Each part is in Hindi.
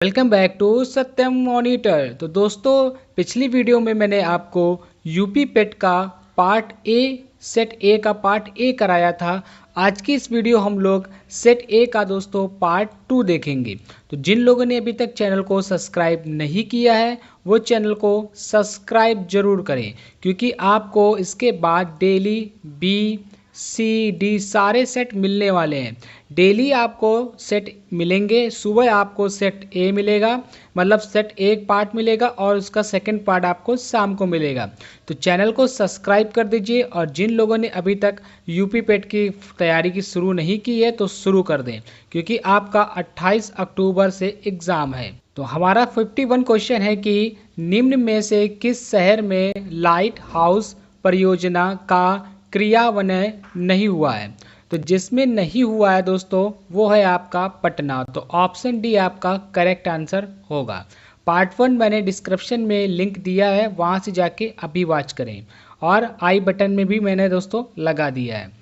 Welcome back to Satyam Monitor. तो दोस्तों, पिछली वीडियो में मैंने आपको यूपी पेट का पार्ट ए सेट ए का पार्ट ए कराया था। आज की इस वीडियो हम लोग सेट ए का दोस्तों पार्ट 2 देखेंगे। तो जिन लोगों ने अभी तक चैनल को सब्सक्राइब नहीं किया है वो चैनल को सब्सक्राइब जरूर करें, क्योंकि आपको इसके बाद डेली बी सी डी सारे सेट मिलने वाले हैं। डेली आपको सेट मिलेंगे, सुबह आपको सेट ए मिलेगा, मतलब सेट एक पार्ट मिलेगा और उसका सेकंड पार्ट आपको शाम को मिलेगा। तो चैनल को सब्सक्राइब कर दीजिए, और जिन लोगों ने अभी तक यूपी पेट की तैयारी की शुरू नहीं की है तो शुरू कर दें, क्योंकि आपका 28 अक्टूबर से एग्ज़ाम है। तो हमारा 51 क्वेश्चन है कि निम्न में से किस शहर में लाइट हाउस परियोजना का क्रियान्वयन नहीं हुआ है। तो जिसमें नहीं हुआ है दोस्तों वो है आपका पटना। तो ऑप्शन डी आपका करेक्ट आंसर होगा। पार्ट 1 मैंने डिस्क्रिप्शन में लिंक दिया है, वहाँ से जाके अभी वॉच करें, और आई बटन में भी मैंने दोस्तों लगा दिया है।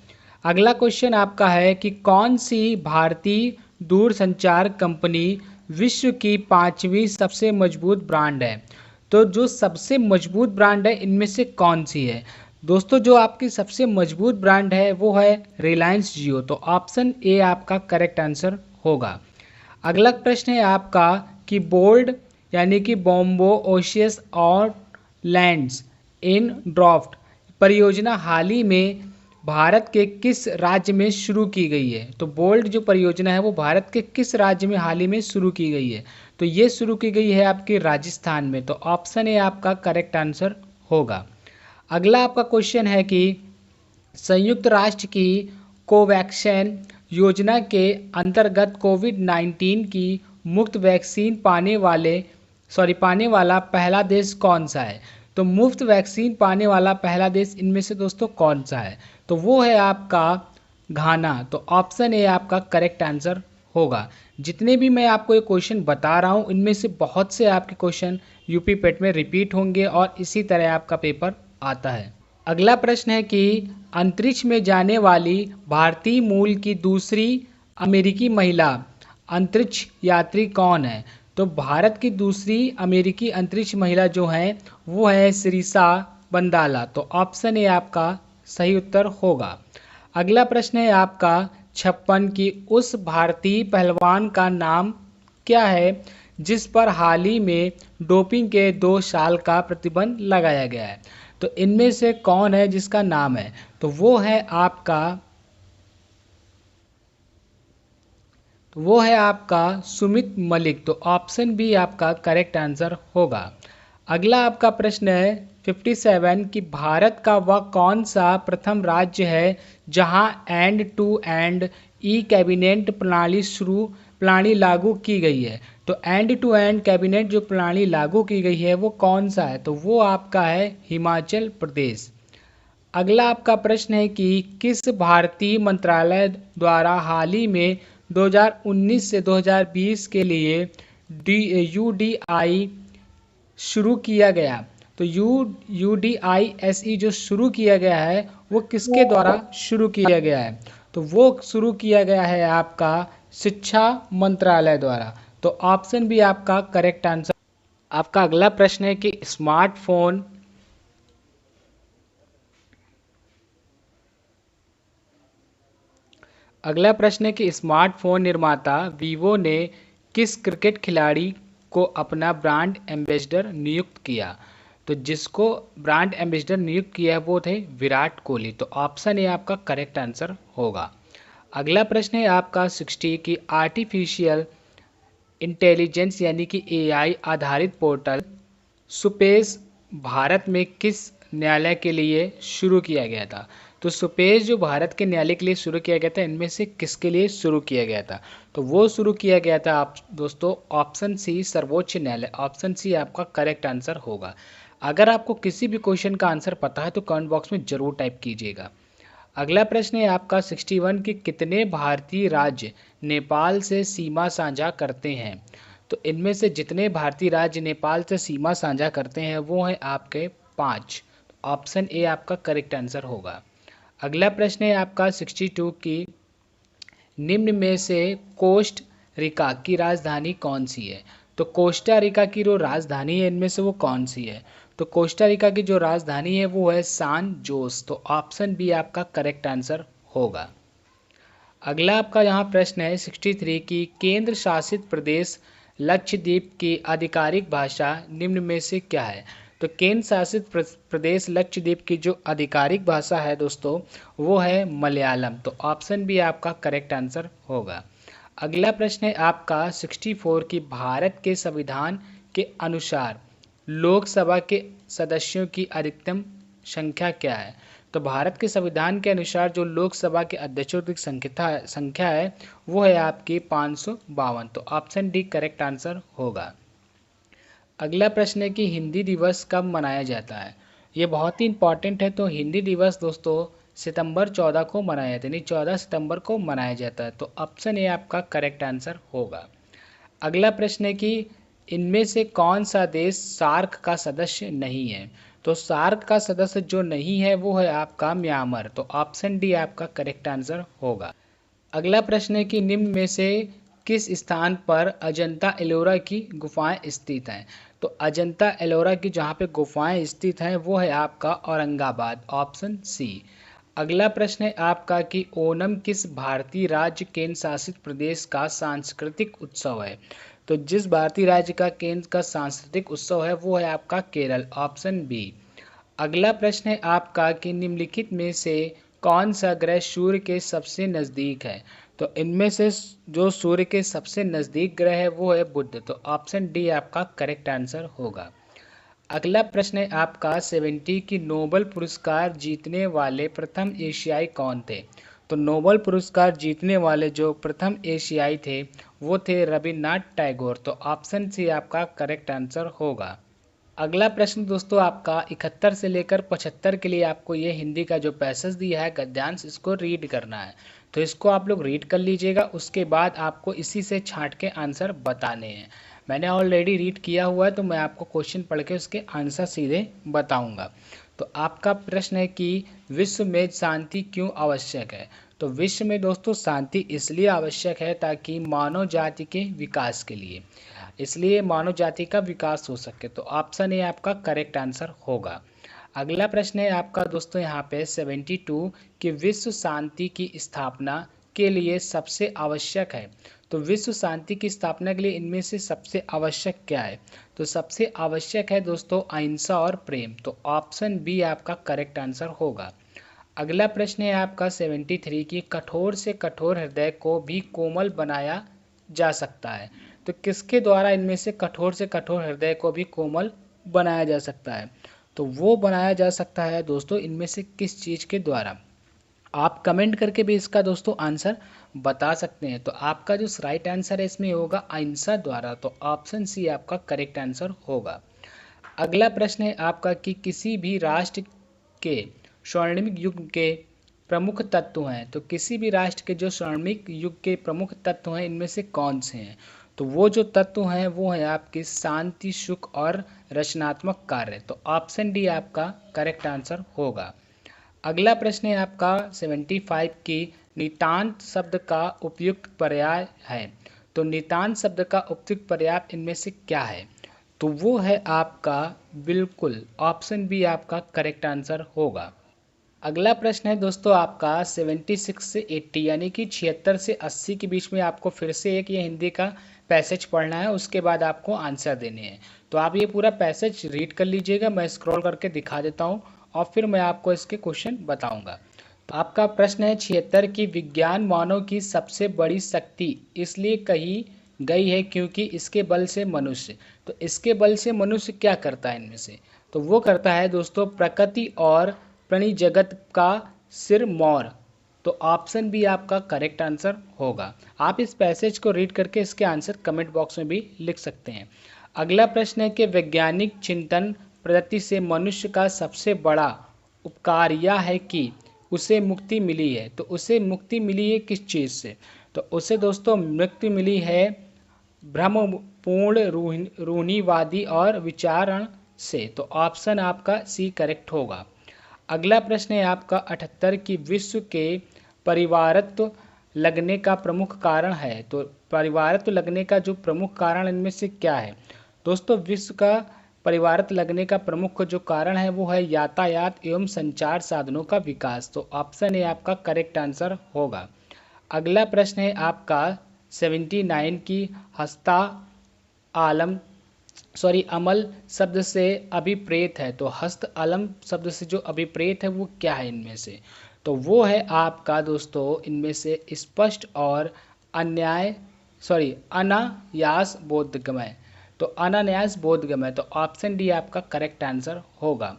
अगला क्वेश्चन आपका है कि कौन सी भारतीय दूरसंचार कंपनी विश्व की 5वीं सबसे मजबूत ब्रांड है। तो जो सबसे मजबूत ब्रांड है इनमें से कौन सी है दोस्तों। जो आपकी सबसे मजबूत ब्रांड है वो है रिलायंस जियो। तो ऑप्शन ए आपका करेक्ट आंसर होगा। अगला प्रश्न है आपका कि बोल्ड यानी कि बॉम्बो ओशियस और लैंड्स इन ड्राफ्ट परियोजना हाल ही में भारत के किस राज्य में शुरू की गई है। तो बोल्ड जो परियोजना है वो भारत के किस राज्य में हाल ही में शुरू की गई है। तो ये शुरू की गई है आपके राजस्थान में। तो ऑप्शन ए आपका करेक्ट आंसर होगा। अगला आपका क्वेश्चन है कि संयुक्त राष्ट्र की कोवैक्सीन योजना के अंतर्गत कोविड-19 की मुफ्त वैक्सीन पाने वाला पहला देश कौन सा है। तो मुफ्त वैक्सीन पाने वाला पहला देश इनमें से दोस्तों कौन सा है। तो वो है आपका घाना। तो ऑप्शन ए आपका करेक्ट आंसर होगा। जितने भी मैं आपको ये क्वेश्चन बता रहा हूँ इनमें से बहुत से आपके क्वेश्चन यूपी पेट में रिपीट होंगे और इसी तरह आपका पेपर आता है। अगला प्रश्न है कि अंतरिक्ष में जाने वाली भारतीय मूल की दूसरी अमेरिकी महिला अंतरिक्ष यात्री कौन है। तो भारत की दूसरी अमेरिकी अंतरिक्ष महिला जो है वो है सिरिसा बंदाला। तो ऑप्शन ए आपका सही उत्तर होगा। अगला प्रश्न है आपका 56 की उस भारतीय पहलवान का नाम क्या है जिस पर हाल ही में डोपिंग के 2 साल का प्रतिबंध लगाया गया है। तो इनमें से कौन है जिसका नाम है। तो वो है आपका सुमित मलिक। तो ऑप्शन बी आपका करेक्ट आंसर होगा। अगला आपका प्रश्न है 57 कि भारत का वह कौन सा प्रथम राज्य है जहां end to end e cabinet प्रणाली लागू की गई है। तो एंड टू एंड कैबिनेट जो प्रणाली लागू की गई है वो कौन सा है। तो वो आपका है हिमाचल प्रदेश। अगला आपका प्रश्न है कि किस भारतीय मंत्रालय द्वारा हाल ही में 2019 से 2020 के लिए यूडीआई शुरू किया गया। तो यूडीआईएसई जो शुरू किया गया है वो किसके द्वारा शुरू किया गया है। तो वो शुरू किया गया है आपका शिक्षा मंत्रालय द्वारा। तो ऑप्शन भी आपका करेक्ट आंसर। आपका अगला प्रश्न है कि स्मार्टफोन निर्माता वीवो ने किस क्रिकेट खिलाड़ी को अपना ब्रांड एम्बेसडर नियुक्त किया। तो जिसको ब्रांड एम्बेसडर नियुक्त किया है वो थे विराट कोहली। तो ऑप्शन ए आपका करेक्ट आंसर होगा। अगला प्रश्न है आपका 60 की आर्टिफिशियल इंटेलिजेंस यानी कि एआई आधारित पोर्टल सुपेस भारत में किस न्यायालय के लिए शुरू किया गया था। तो सुपेस जो भारत के न्यायालय के लिए शुरू किया गया था इनमें से किसके लिए शुरू किया गया था। तो वो शुरू किया गया था आप दोस्तों ऑप्शन सी सर्वोच्च न्यायालय। ऑप्शन सी आपका करेक्ट आंसर होगा। अगर आपको किसी भी क्वेश्चन का आंसर पता है तो कमेंट बॉक्स में ज़रूर टाइप कीजिएगा। अगला प्रश्न है आपका 61 कि कितने भारतीय राज्य नेपाल से सीमा साझा करते हैं। तो इनमें से जितने भारतीय राज्य नेपाल से सीमा साझा करते हैं वो हैं आपके 5। ऑप्शन ए आपका करेक्ट आंसर होगा। अगला प्रश्न है आपका 62 की निम्न में से कोस्ट रिका की राजधानी कौन सी है। तो कोस्टा रिका की जो राजधानी है इनमें से वो कौन सी है? तो कोस्टा रिका की जो राजधानी है वो है सान जोस। तो ऑप्शन बी आपका करेक्ट आंसर होगा। अगला आपका यहाँ प्रश्न है 63 की केंद्र शासित प्रदेश लक्षद्वीप की आधिकारिक भाषा निम्न में से क्या है? तो केंद्र शासित प्रदेश लक्षद्वीप की जो आधिकारिक भाषा है दोस्तों वो है मलयालम। तो ऑप्शन बी आपका करेक्ट आंसर होगा। अगला प्रश्न है आपका 64 की भारत के संविधान के अनुसार लोकसभा के सदस्यों की अधिकतम संख्या क्या है? तो भारत के संविधान के अनुसार जो लोकसभा के अध्यक्षों की संख्या है वो है आपकी 552। तो ऑप्शन डी करेक्ट आंसर होगा। अगला प्रश्न है कि हिंदी दिवस कब मनाया जाता है? ये बहुत ही इंपॉर्टेंट है। तो हिंदी दिवस दोस्तों सितंबर 14 को मनाया जाता है, यानी 14 सितंबर को मनाया जाता है। तो ऑप्शन ए आपका करेक्ट आंसर होगा। अगला प्रश्न है कि इनमें से कौन सा देश सार्क का सदस्य नहीं है? तो सार्क का सदस्य जो नहीं है वो है आपका म्यांमार। तो ऑप्शन डी आपका करेक्ट आंसर होगा। अगला प्रश्न है कि निम्न में से किस स्थान पर अजंता एलोरा की गुफाएं स्थित हैं? तो अजंता एलोरा की जहाँ पे गुफाएं स्थित हैं वो है आपका औरंगाबाद। Option C. अगला प्रश्न है आपका कि ओणम किस भारतीय राज्य केंद्र शासित प्रदेश का सांस्कृतिक उत्सव है? तो जिस भारतीय राज्य का केंद्र का सांस्कृतिक उत्सव है वो है आपका केरल। Option B. अगला प्रश्न है आपका कि निम्नलिखित में से कौन सा ग्रह सूर्य के सबसे नज़दीक है? तो इनमें से जो सूर्य के सबसे नज़दीक ग्रह है वो है बुध। तो ऑप्शन डी आपका करेक्ट आंसर होगा। अगला प्रश्न है आपका 70 की नोबेल पुरस्कार जीतने वाले प्रथम एशियाई कौन थे? तो नोबेल पुरस्कार जीतने वाले जो प्रथम एशियाई थे वो थे रविन्द्रनाथ टैगोर। तो ऑप्शन सी आपका करेक्ट आंसर होगा। अगला प्रश्न दोस्तों आपका 71 से लेकर 75 के लिए आपको ये हिंदी का जो पैसेज दिया है गद्यांश इसको रीड करना है। तो इसको आप लोग रीड कर लीजिएगा, उसके बाद आपको इसी से छांट के आंसर बताने हैं। मैंने ऑलरेडी रीड किया हुआ है तो मैं आपको क्वेश्चन पढ़ के उसके आंसर सीधे बताऊंगा। तो आपका प्रश्न है कि विश्व में शांति क्यों आवश्यक है? तो विश्व में दोस्तों शांति इसलिए आवश्यक है ताकि मानव जाति के विकास के लिए, इसलिए मानव जाति का विकास हो सके। तो ऑप्शन ए आपका करेक्ट आंसर होगा। अगला प्रश्न है आपका दोस्तों यहाँ पे 72 कि विश्व शांति की स्थापना के लिए सबसे आवश्यक है। तो विश्व शांति की स्थापना के लिए इनमें से सबसे आवश्यक क्या है? तो सबसे आवश्यक है दोस्तों अहिंसा और प्रेम। तो ऑप्शन बी आपका करेक्ट आंसर होगा। अगला प्रश्न है आपका 73 की कठोर से कठोर हृदय को भी कोमल बनाया जा सकता है। तो किसके द्वारा इनमें से कठोर से कठोर हृदय को भी कोमल बनाया जा सकता है? तो वो बनाया जा सकता है दोस्तों इनमें से किस चीज़ के द्वारा? आप कमेंट करके भी इसका दोस्तों आंसर बता सकते हैं। तो आपका जो राइट आंसर है इसमें होगा अहिंसा द्वारा। तो ऑप्शन सी आपका करेक्ट आंसर होगा। अगला प्रश्न है आपका कि किसी भी राष्ट्र के स्वर्णिम युग के प्रमुख तत्व हैं। तो किसी भी राष्ट्र के जो स्वर्णिम युग के प्रमुख तत्व हैं इनमें से कौन से हैं? तो वो जो तत्व हैं वो है आपके शांति, सुख और रचनात्मक कार्य। तो ऑप्शन डी आपका करेक्ट आंसर होगा। अगला प्रश्न है आपका 75 की नितांत शब्द का उपयुक्त पर्याय है। तो नितांत शब्द का उपयुक्त पर्याय इनमें से क्या है? तो वो है आपका बिल्कुल। ऑप्शन बी आपका करेक्ट आंसर होगा। अगला प्रश्न है दोस्तों आपका 76 से 80 यानी कि 76 से 80 के बीच में आपको फिर से एक ये हिंदी का पैसेज पढ़ना है, उसके बाद आपको आंसर देने हैं। तो आप ये पूरा पैसेज रीड कर लीजिएगा, मैं स्क्रॉल करके दिखा देता हूँ और फिर मैं आपको इसके क्वेश्चन बताऊंगा। तो आपका प्रश्न है 76 की विज्ञान मानव की सबसे बड़ी शक्ति इसलिए कही गई है क्योंकि इसके बल से मनुष्य। तो इसके बल से मनुष्य क्या करता है इनमें से? तो वो करता है दोस्तों प्रकृति और प्राणी जगत का सिरमौर। तो ऑप्शन बी आपका करेक्ट आंसर होगा। आप इस पैसेज को रीड करके इसके आंसर कमेंट बॉक्स में भी लिख सकते हैं। अगला प्रश्न है कि वैज्ञानिक चिंतन पद्धति से मनुष्य का सबसे बड़ा उपकार यह है कि उसे मुक्ति मिली है। तो उसे मुक्ति मिली है किस चीज़ से? तो उसे दोस्तों मुक्ति मिली है ब्रह्मपूर्ण रूढ़िवादी और विचारण से। तो ऑप्शन आपका सी करेक्ट होगा। अगला प्रश्न है आपका 78 की विश्व के परिवारत्व लगने का प्रमुख कारण है। तो परिवारत्व लगने का जो प्रमुख कारण इनमें से क्या है दोस्तों? विश्व का परिवारत्व लगने का प्रमुख जो कारण है वो है यातायात एवं संचार साधनों का विकास। तो ऑप्शन ए आपका करेक्ट आंसर होगा। अगला प्रश्न है आपका 79 की हस्ता आलम अमल शब्द से अभिप्रेत है। तो हस्त अलम शब्द से जो अभिप्रेत है वो क्या है इनमें से? तो वो है आपका दोस्तों इनमें से स्पष्ट और अन्याय अनायास बोधगमय। तो अनायास बोधगमय, तो ऑप्शन डी आपका करेक्ट आंसर होगा।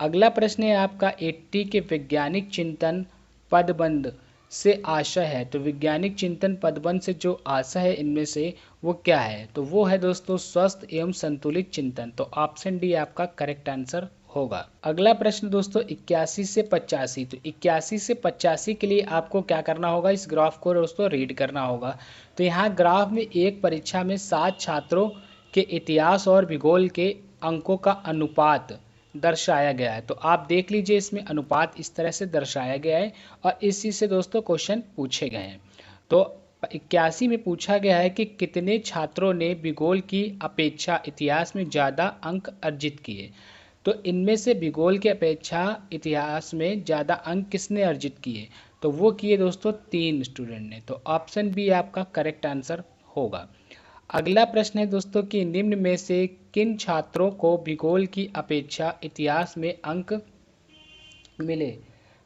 अगला प्रश्न है आपका 80 के वैज्ञानिक चिंतन पदबंध से आशय है। तो वैज्ञानिक चिंतन पदबंध से जो आशय है इनमें से वो क्या है? तो वो है दोस्तों स्वस्थ एवं संतुलित चिंतन। तो ऑप्शन डी आपका करेक्ट आंसर होगा। अगला प्रश्न दोस्तों 81 से 85। तो 81 से 85 के लिए आपको क्या करना होगा? इस ग्राफ को दोस्तों रीड करना होगा। तो यहाँ ग्राफ में एक परीक्षा में 7 छात्रों के इतिहास और भूगोल के अंकों का अनुपात दर्शाया गया है। तो आप देख लीजिए इसमें अनुपात इस तरह से दर्शाया गया है और इसी से दोस्तों क्वेश्चन पूछे गए हैं। तो 81 में पूछा गया है कि कितने छात्रों ने भूगोल की अपेक्षा इतिहास में ज़्यादा अंक अर्जित किए। तो इनमें से भूगोल की अपेक्षा इतिहास में ज़्यादा अंक किसने अर्जित किए? तो वो किए दोस्तों 3 स्टूडेंट ने। तो ऑप्शन बी आपका करेक्ट आंसर होगा। अगला प्रश्न है दोस्तों कि निम्न में से किन छात्रों को भूगोल की अपेक्षा इतिहास में अंक मिले?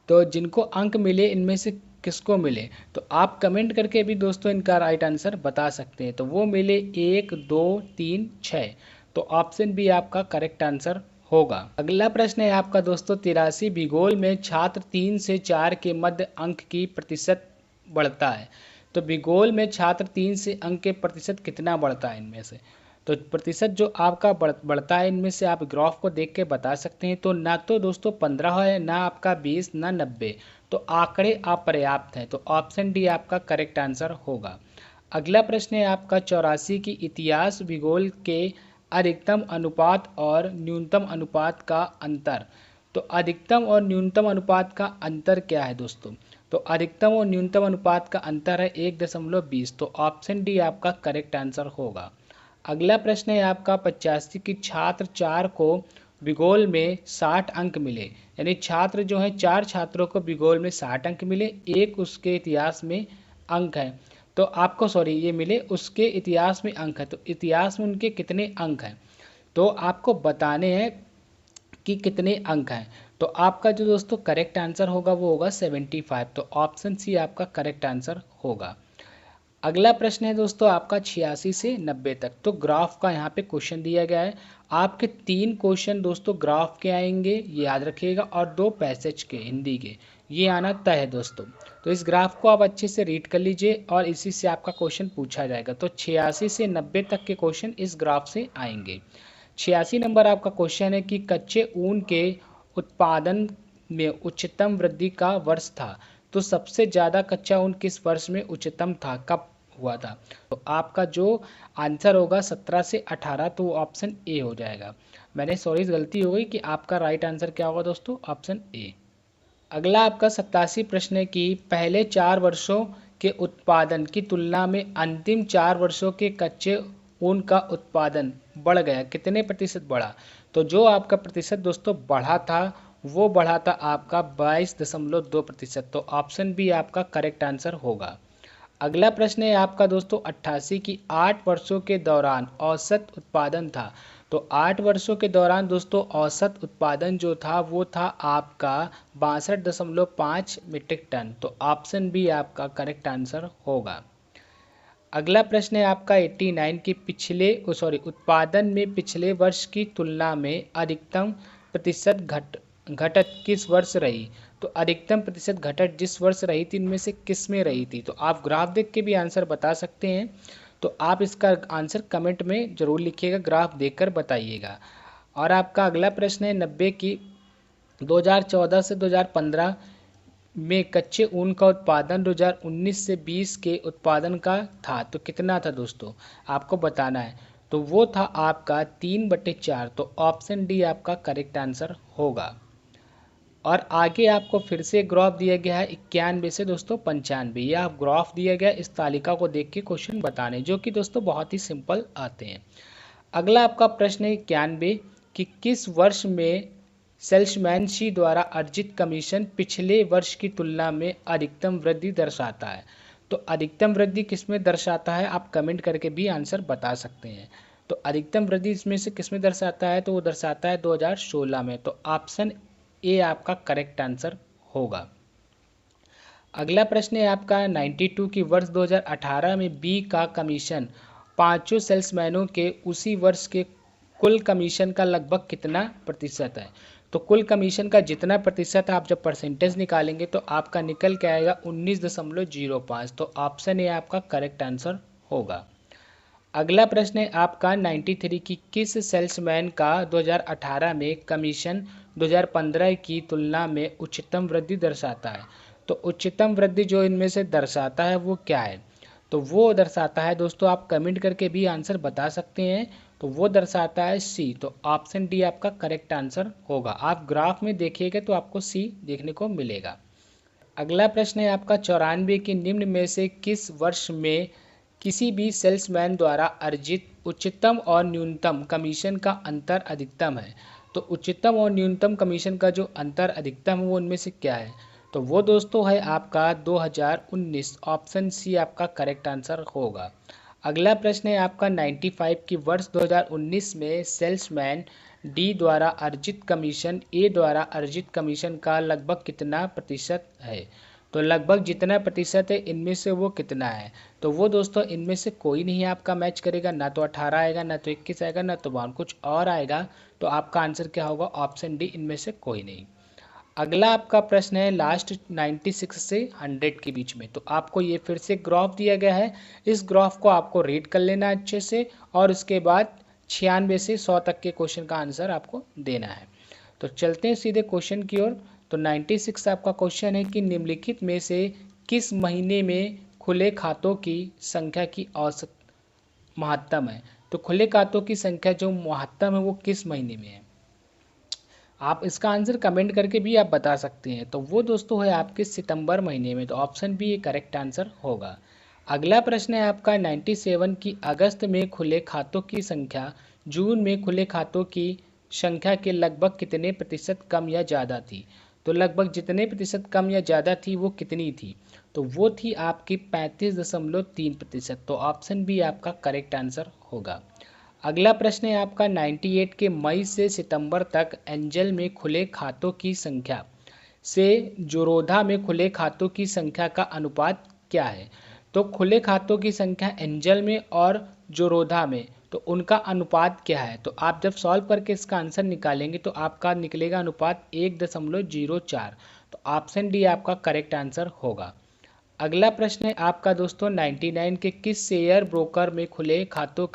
तो जिनको अंक मिले इनमें से किसको मिले? तो आप कमेंट करके भी दोस्तों इनका राइट आंसर बता सकते हैं। तो वो मिले 1, 2, 3, 6। तो ऑप्शन बी आपका करेक्ट आंसर होगा। अगला प्रश्न है आपका दोस्तों 83 भूगोल में छात्र 3 से 4 के मध्य अंक की प्रतिशत बढ़ता है। तो भूगोल में छात्र 3 से अंक के प्रतिशत कितना बढ़ता है इनमें से? तो प्रतिशत जो आपका बढ़ता है इनमें से आप ग्राफ को देख के बता सकते हैं। तो ना तो दोस्तों 15 है, ना आपका 20, ना 90। तो आंकड़े अपर्याप्त हैं। तो ऑप्शन डी आपका करेक्ट आंसर होगा। अगला प्रश्न है आपका 84 की इतिहास भूगोल के अधिकतम अनुपात और न्यूनतम अनुपात का अंतर। तो अधिकतम और न्यूनतम अनुपात का अंतर क्या है दोस्तों? तो अधिकतम और न्यूनतम अनुपात का अंतर है 1.20। तो ऑप्शन डी आपका करेक्ट आंसर होगा। अगला प्रश्न है आपका 85 की छात्र 4 को भूगोल में 60 अंक मिले। यानी छात्र जो है 4 छात्रों को भूगोल में 60 अंक मिले, एक उसके इतिहास में अंक है। तो आपको ये मिले उसके इतिहास में अंक है। तो इतिहास में उनके कितने अंक हैं? तो आपको बताने हैं कि कितने अंक हैं। तो आपका जो दोस्तों करेक्ट आंसर होगा वो होगा 75। तो ऑप्शन सी आपका करेक्ट आंसर होगा। अगला प्रश्न है दोस्तों आपका 86 से 90 तक। तो ग्राफ का यहाँ पे क्वेश्चन दिया गया है। आपके 3 क्वेश्चन दोस्तों ग्राफ के आएंगे, ये याद रखिएगा, और 2 पैसेज के हिंदी के, ये आना तय है दोस्तों। तो इस ग्राफ को आप अच्छे से रीड कर लीजिए और इसी से आपका क्वेश्चन पूछा जाएगा। तो 86 से 90 तक के क्वेश्चन इस ग्राफ से आएंगे। 86 नंबर आपका क्वेश्चन है कि कच्चे ऊन के उत्पादन में उच्चतम वृद्धि का वर्ष था। तो सबसे ज़्यादा कच्चा ऊन किस वर्ष में उच्चतम था, कब हुआ था? तो आपका जो आंसर होगा 17 से 18। तो वो ऑप्शन ए हो जाएगा। मैंने गलती हो गई कि आपका राइट आंसर क्या होगा दोस्तों? Option A. अगला आपका 87 प्रश्न है कि पहले 4 वर्षों के उत्पादन की तुलना में अंतिम 4 वर्षों के कच्चे ऊन का उत्पादन बढ़ गया, कितने प्रतिशत बढ़ा? तो जो आपका प्रतिशत दोस्तों बढ़ा था वो बढ़ा था आपका 22.2%। तो ऑप्शन बी आपका करेक्ट आंसर होगा। अगला प्रश्न है आपका दोस्तों 88 की 8 वर्षों के दौरान औसत उत्पादन था। तो 8 वर्षों के दौरान दोस्तों औसत उत्पादन जो था वो था आपका 62.5 मीट्रिक टन। तो ऑप्शन बी आपका करेक्ट आंसर होगा। अगला प्रश्न है आपका 89 की उत्पादन में पिछले वर्ष की तुलना में अधिकतम प्रतिशत घटत किस वर्ष रही? तो अधिकतम प्रतिशत घटत जिस वर्ष रही थी इनमें से किस में रही थी? तो आप ग्राफ देख के भी आंसर बता सकते हैं। तो आप इसका आंसर कमेंट में ज़रूर लिखिएगा, ग्राफ देखकर बताइएगा। और आपका अगला प्रश्न है 90 की 2014 से 2015 में कच्चे ऊन का उत्पादन 2019 से 20 के उत्पादन का था। तो कितना था दोस्तों? आपको बताना है। तो वो था आपका 3/4। तो ऑप्शन डी आपका करेक्ट आंसर होगा। और आगे आपको फिर से ग्राफ दिया गया है 91 से दोस्तों 95। ये आप ग्राफ दिया गया इस तालिका को देख के क्वेश्चन बताने, जो कि दोस्तों बहुत ही सिंपल आते हैं। अगला आपका प्रश्न है 91 कि किस वर्ष में सेल्समैन सी द्वारा अर्जित कमीशन पिछले वर्ष की तुलना में अधिकतम वृद्धि दर्शाता है। तो अधिकतम वृद्धि किसमें दर्शाता है, आप कमेंट करके भी आंसर बता सकते हैं। तो अधिकतम वृद्धि इसमें से किसमें दर्शाता है, तो वो दर्शाता है 2016 में। तो ऑप्शन ए आपका करेक्ट आंसर होगा। अगला प्रश्न है आपका 92 की वर्ष 2018 में बी का कमीशन पांचों सेल्समैनों के उसी वर्ष के कुल कमीशन का लगभग कितना प्रतिशत है। तो कुल कमीशन का जितना प्रतिशत आप जब परसेंटेज निकालेंगे तो आपका निकल के आएगा 19.05। तो ऑप्शन ए आपका करेक्ट आंसर होगा। अगला प्रश्न है आपका 93 की किस सेल्समैन का 2018 में कमीशन 2015 की तुलना में उच्चतम वृद्धि दर्शाता है। तो उच्चतम वृद्धि जो इनमें से दर्शाता है वो क्या है, तो वो दर्शाता है दोस्तों, आप कमेंट करके भी आंसर बता सकते हैं। तो वो दर्शाता है सी। तो ऑप्शन डी आपका करेक्ट आंसर होगा। आप ग्राफ में देखिएगा तो आपको सी देखने को मिलेगा। अगला प्रश्न है आपका 94 की निम्न में से किस वर्ष में किसी भी सेल्समैन द्वारा अर्जित उच्चतम और न्यूनतम कमीशन का अंतर अधिकतम है। तो उच्चतम और न्यूनतम कमीशन का जो अंतर अधिकतम है वो उनमें से क्या है, तो वो दोस्तों है आपका 2019। ऑप्शन सी आपका करेक्ट आंसर होगा। अगला प्रश्न है आपका 95 की वर्ष 2019 में सेल्समैन डी द्वारा अर्जित कमीशन ए द्वारा अर्जित कमीशन का लगभग कितना प्रतिशत है। तो लगभग जितना प्रतिशत है इनमें से वो कितना है, तो वो दोस्तों इनमें से कोई नहीं आपका मैच करेगा, ना तो 18 आएगा, ना तो 21 आएगा, ना तो 52, कुछ और आएगा। तो आपका आंसर क्या होगा, ऑप्शन डी, इनमें से कोई नहीं। अगला आपका प्रश्न है लास्ट 96 से 100 के बीच में। तो आपको ये फिर से ग्राफ दिया गया है, इस ग्राफ को आपको रीड कर लेना अच्छे से और उसके बाद 96 से 100 तक के क्वेश्चन का आंसर आपको देना है। तो चलते हैं सीधे क्वेश्चन की ओर। तो 96 आपका क्वेश्चन है कि निम्नलिखित में से किस महीने में खुले खातों की संख्या की औसत महत्तम है। तो खुले खातों की संख्या जो महत्तम है वो किस महीने में है, आप इसका आंसर कमेंट करके भी आप बता सकते हैं। तो वो दोस्तों है आपके सितंबर महीने में। तो ऑप्शन बी ये करेक्ट आंसर होगा। अगला प्रश्न है आपका 97 की अगस्त में खुले खातों की संख्या जून में खुले खातों की संख्या के लगभग कितने प्रतिशत कम या ज़्यादा थी। तो लगभग जितने प्रतिशत कम या ज़्यादा थी वो कितनी थी, तो वो थी आपकी 35.3%। तो ऑप्शन बी आपका करेक्ट आंसर होगा। अगला प्रश्न है आपका 98 के मई से सितंबर तक एंजल में खुले खातों की संख्या से जोरोधा में खुले खातों की संख्या का अनुपात क्या है। तो खुले खातों की संख्या एंजल में और जोरोधा में, तो उनका अनुपात क्या है। तो आप जब सॉल्व करके इसका आंसर निकालेंगे तो आपका निकलेगा अनुपात 1.04। तो ऑप्शन डी आपका करेक्ट आंसर होगा। अगला प्रश्न है आपका दोस्तों 99 के किस शेयर ब्रोकर में खुले खातों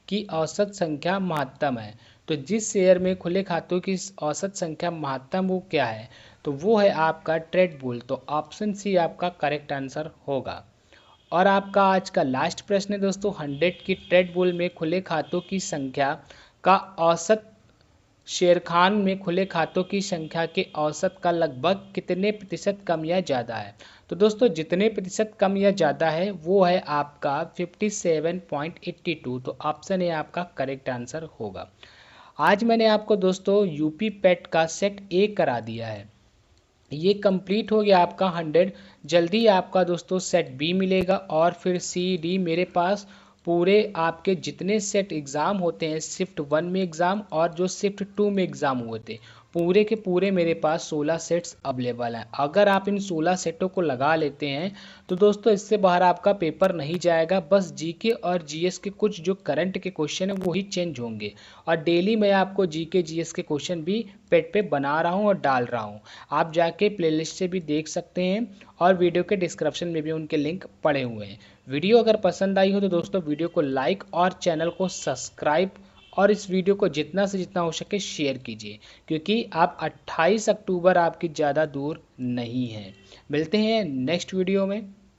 की औसत संख्या महत्तम है। तो जिस शेयर में खुले खातों की औसत संख्या महत्तम वो क्या है, तो वो है आपका ट्रेड बुल। तो ऑप्शन सी आपका करेक्ट आंसर होगा। और आपका आज का लास्ट प्रश्न है दोस्तों 100 की ट्रेड बुल में खुले खातों की संख्या का औसत शेर खान में खुले खातों की संख्या के औसत का लगभग कितने प्रतिशत कम या ज़्यादा है। तो दोस्तों जितने प्रतिशत कम या ज़्यादा है वो है आपका 57.82। तो ऑप्शन ए आपका करेक्ट आंसर होगा। आज मैंने आपको दोस्तों यूपी पेट का सेट ए करा दिया है, ये कंप्लीट हो गया आपका 100। जल्दी आपका दोस्तों सेट बी मिलेगा और फिर सी डी। मेरे पास पूरे आपके जितने सेट एग्ज़ाम होते हैं शिफ्ट 1 में एग्ज़ाम और जो शिफ्ट 2 में एग्ज़ाम हुए थे, पूरे के पूरे मेरे पास 16 सेट्स अवेलेबल हैं। अगर आप इन 16 सेटों को लगा लेते हैं तो दोस्तों इससे बाहर आपका पेपर नहीं जाएगा। बस जीके और जीएस के कुछ जो करंट के क्वेश्चन हैं वो ही चेंज होंगे और डेली मैं आपको जीके जीएस के क्वेश्चन भी पेट पे बना रहा हूँ और डाल रहा हूँ। आप जाके प्लेलिस्ट से भी देख सकते हैं और वीडियो के डिस्क्रिप्शन में भी उनके लिंक पड़े हुए हैं। वीडियो अगर पसंद आई हो तो दोस्तों वीडियो को लाइक और चैनल को सब्सक्राइब और इस वीडियो को जितना से जितना हो सके शेयर कीजिए, क्योंकि आप 28 अक्टूबर आपकी ज़्यादा दूर नहीं है। मिलते हैं नेक्स्ट वीडियो में।